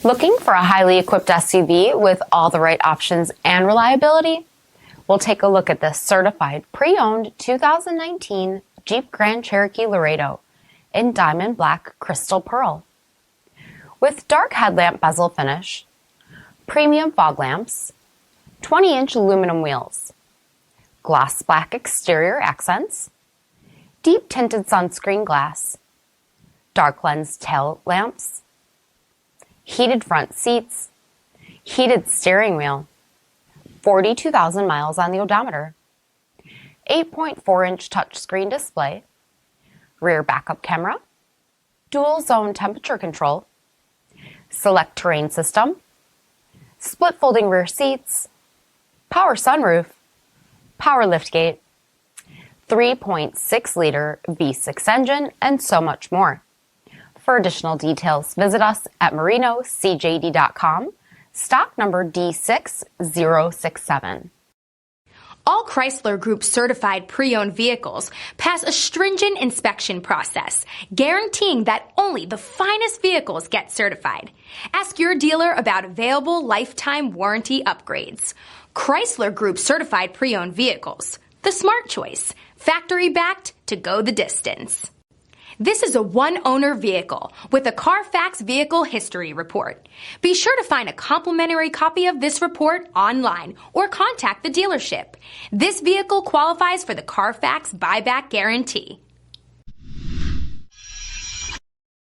Looking for a highly equipped SUV with all the right options and reliability? We'll take a look at this certified pre-owned 2019 Jeep Grand Cherokee Laredo in diamond black crystal pearl. With dark headlamp bezel finish, premium fog lamps, 20-inch aluminum wheels, gloss black exterior accents, deep tinted sunscreen glass, dark lens tail lamps, heated front seats, heated steering wheel, 42,000 miles on the odometer, 8.4-inch touchscreen display, rear backup camera, dual zone temperature control, select terrain system, split folding rear seats, power sunroof, power liftgate, 3.6-liter V6 engine, and so much more. For additional details, visit us at marinocjd.com, stock number D6067. All Chrysler Group certified pre-owned vehicles pass a stringent inspection process, guaranteeing that only the finest vehicles get certified. Ask your dealer about available lifetime warranty upgrades. Chrysler Group certified pre-owned vehicles, the smart choice, factory backed to go the distance. This is a one-owner vehicle with a CARFAX vehicle history report. Be sure to find a complimentary copy of this report online or contact the dealership. This vehicle qualifies for the CARFAX buyback guarantee.